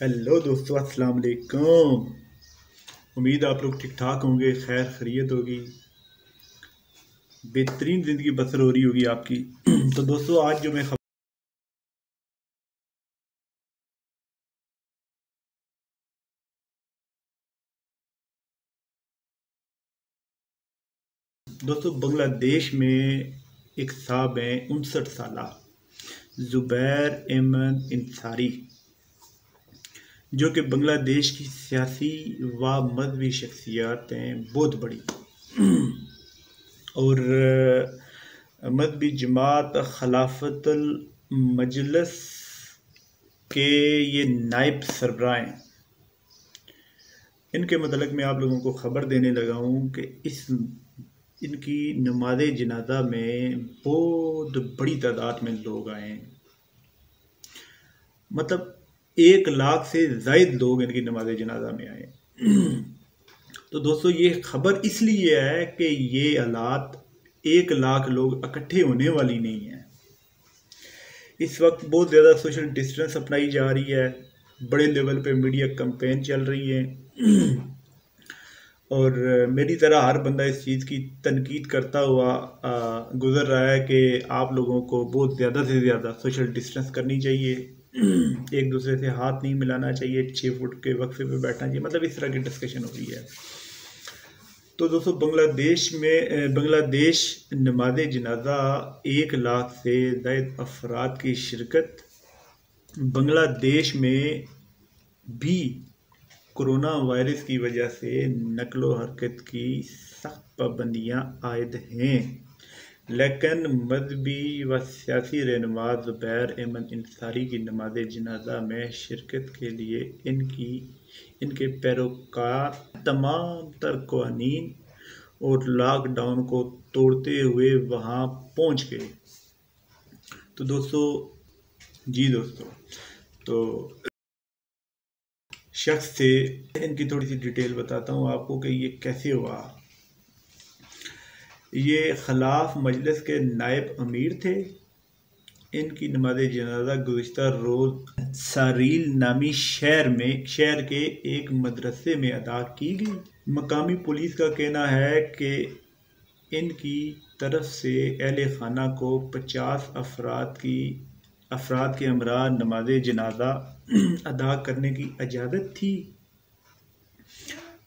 Hello दोस्तों, अस्सलाम वालेकुम। उम्मीद आप लोग ठीक ठाक होंगे, खैर खैरियत होगी, बेहतरीन ज़िंदगी बसर हो रही होगी आपकी। तो दोस्तों, आज जो मैं दोस्तों, बांग्लादेश में एक साहब हैं 59 साला ज़ुबैर अहमद इंसारी, जो कि बांग्लादेश की सियासी व मजहबी शख्सियत हैं बहुत बड़ी। और मजहबी जमात खिलाफतुल मजलिस के ये नायब सरबराह हैं। इनके मतलब मैं आप लोगों को ख़बर देने लगा हूँ कि इनकी नमाज जनाजा में बहुत बड़ी तादाद में लोग आए हैं। मतलब 1 लाख से ज़ायद लोग इनकी नमाज जनाजा में आए। तो दोस्तों, ये खबर इसलिए है कि ये हालात 1 लाख लोग इकट्ठे होने वाली नहीं है। इस वक्त बहुत ज़्यादा सोशल डिस्टेंस अपनाई जा रही है, बड़े लेवल पे मीडिया कैंपेन चल रही है। और मेरी तरह हर बंदा इस चीज़ की तनकीद करता हुआ गुज़र रहा है कि आप लोगों को बहुत ज़्यादा से ज़्यादा सोशल डिस्टेंस करनी चाहिए, एक दूसरे से हाथ नहीं मिलाना चाहिए, 6 फुट के वक्फे पे बैठना चाहिए। मतलब इस तरह की डिस्कशन हो रही है। तो दोस्तों, बांग्लादेश नमाज जनाजा 1 लाख से ज़ायद अफराद की शिरकत। बांग्लादेश में भी कोरोना वायरस की वजह से नकलो हरकत की सख्त पाबंदियाँ आयद हैं, लेकिन मजहबी व सियासी रहनुमा ज़ुबैर अहमद इंसारी की नमाज जनाजा में शिरकत के लिए इनके पैरोकार तमाम तर क़वानीन और लॉकडाउन को तोड़ते हुए वहाँ पहुँच गए। तो दोस्तों, तो शख्स से इनकी थोड़ी सी डिटेल बताता हूँ आपको कि ये कैसे हुआ। ये खिलाफ मजलिस के नायब अमीर थे। इनकी नमाज जनाजा गुज़िश्ता रोज़ सारील नामी शहर के एक मदरसे में अदा की गई। मकामी पुलिस का कहना है कि इनकी तरफ से अहले खाना को 50 अफराद के हमरा नमाज जनाजा अदा करने की इजाज़त थी,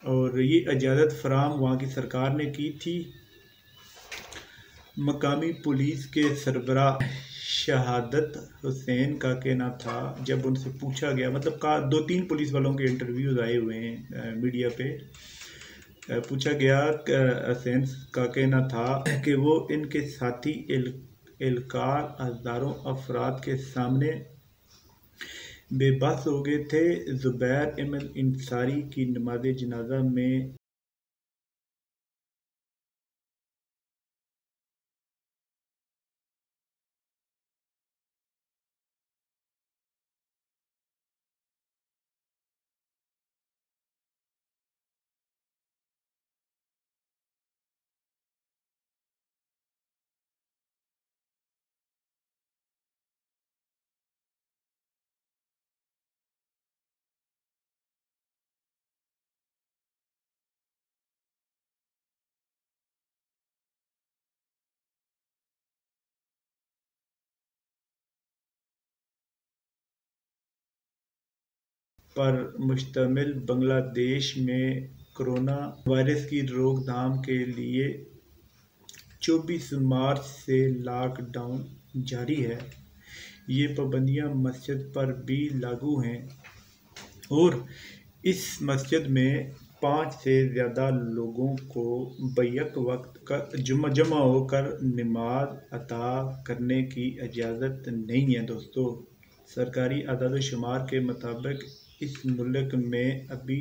और ये इजाज़त फराम वहाँ की सरकार ने की थी। मकामी पुलिस के सरबराह शहादत हुसैन का कहना था, जब उनसे पूछा गया, मतलब 2-3 पुलिस वालों के इंटरव्यूज़ आए हुए हैं मीडिया पे, पूछा गया, हुसैन का कहना था कि वो इनके साथी एहलकार हज़ारों अफराद के सामने बेबस हो गए थे। ज़ुबैर अहमद इंसारी की नमाज जनाजा में पर मुश्तमिल बांग्लादेश में कोरोना वायरस की रोकथाम के लिए 24 मार्च से लॉकडाउन जारी है। ये पाबंदियाँ मस्जिद पर भी लागू हैं, और इस मस्जिद में 5 से ज़्यादा लोगों को बैक वक्त का जमा होकर नमाज अता करने की इजाज़त नहीं है। दोस्तों, सरकारी आदाद शुमार के मुताबिक इस मुल्क में अभी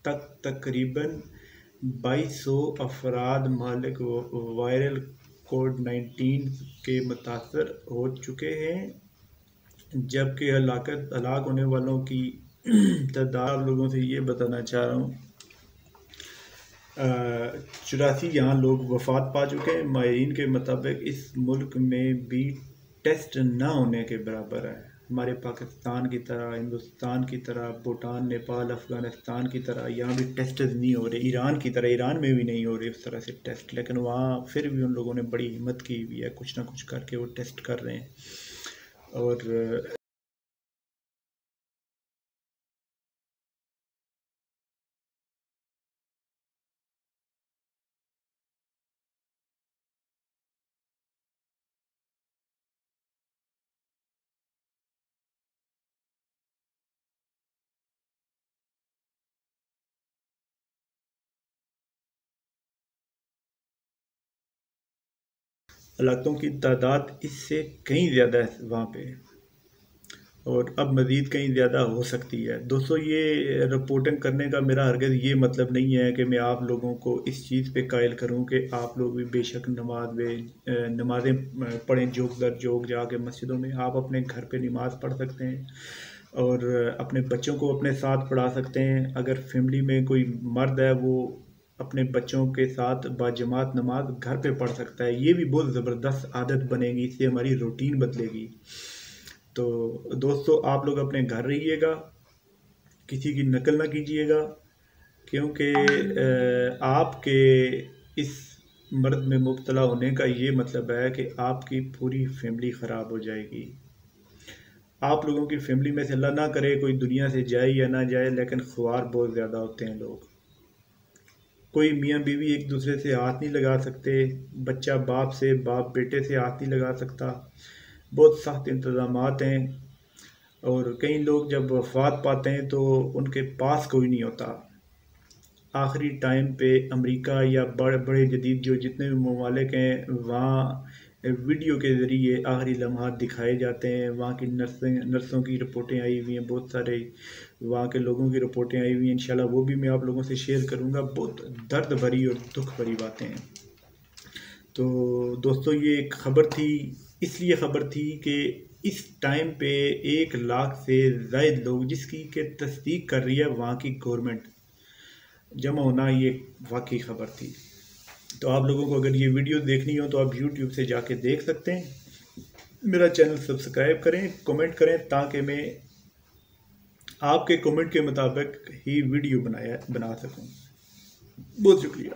तक तकरीबन 2200 अफराद मालिक वायरल कोविड-19 के मुतासर हो चुके हैं, जबकि हलाक होने वालों की तादाद लोगों से ये बताना चाह रहा हूँ, 84 यहाँ लोग वफात पा चुके हैं। माहिरीन के मुताबिक इस मुल्क में भी टेस्ट न होने के बराबर है। ہمارے پاکستان کی طرح، ہندوستان کی طرح، بھوٹان، نیپال، افغانستان کی طرح یہاں بھی ٹیسٹز نہیں ہو رہے، ایران کی طرح ایران میں بھی نہیں ہو رہے اس طرح سے ٹیسٹ، لیکن وہاں پھر بھی ان لوگوں نے بڑی ہمت کی ہوئی ہے، کچھ نہ کچھ کر کے وہ ٹیسٹ کر رہے ہیں۔ اور ہلاکتوں کی تعداد اس سے کہیں زیادہ ہے وہاں پہ، اور اب مزید کہیں زیادہ ہو سکتی ہے۔ دوستو، یہ رپورٹنگ کرنے کا میرا ہرگز یہ مطلب نہیں ہے کہ میں آپ لوگوں کو اس چیز پہ قائل کروں کہ آپ لوگ بھی بے شک نمازیں پڑھیں، جوک در جوک جا کے مسجدوں میں۔ آپ اپنے گھر پہ نماز پڑھ سکتے ہیں اور اپنے بچوں کو اپنے ساتھ پڑھا سکتے ہیں۔ اگر فیملی میں کوئی مرد ہے، وہ اپنے بچوں کے ساتھ باجماعت نماز گھر پہ پڑھ سکتا ہے۔ یہ بھی بہت زبردست عادت بنے گی، اس سے ہماری روٹین بدلے گی۔ تو دوستو، آپ لوگ اپنے گھر رہیے گا، کسی کی نقل نہ کیجیے گا، کیونکہ آپ کے اس مرض میں مبتلا ہونے کا یہ مطلب ہے کہ آپ کی پوری فیملی خراب ہو جائے گی۔ آپ لوگوں کی فیملی میں سے اللہ نہ کرے کوئی دنیا سے جائے یا نہ جائے، لیکن خوار بہت زیادہ ہوتے ہیں لوگ۔ کوئی میاں بیوی ایک دوسرے سے ہاتھ نہیں لگا سکتے، بچہ باپ سے، باپ بیٹے سے ہاتھ نہیں لگا سکتا، بہت سخت انتظامات ہیں۔ اور کئی لوگ جب وفات پاتے ہیں تو ان کے پاس کوئی نہیں ہوتا۔ آخری ٹائم پہ امریکہ یا بڑے بڑے جدید جو جتنے بھی ممالک ہیں، وہاں ویڈیو کے ذریعے آخری لمحات دکھائے جاتے ہیں۔ وہاں کی نرسوں کی رپورٹیں آئی ہوئی ہیں، بہت سارے وہاں کے لوگوں کی رپورٹیں آئی ہوئی ہیں، انشاءاللہ وہ بھی میں آپ لوگوں سے شیئر کروں گا۔ بہت درد بھری اور دکھ بھری باتیں ہیں۔ تو دوستو، یہ ایک خبر تھی، اس لیے خبر تھی کہ اس ٹائم پہ 1 لاکھ سے زائد لوگ، جس کی کہ تصدیق کر رہی ہے وہاں کی گورنمنٹ، جمع ہونا، یہ واقعی خبر تھی۔ تو آپ لوگوں کو اگر یہ ویڈیو دیکھنی ہو تو آپ یوٹیوب سے جا کے دیکھ سکتے ہیں۔ میرا چینل سبسکرائب کریں، کمنٹ کریں، تاکہ میں آپ کے کمنٹ کے مطابق ہی ویڈیو بنا سکوں۔ بہت شکریہ۔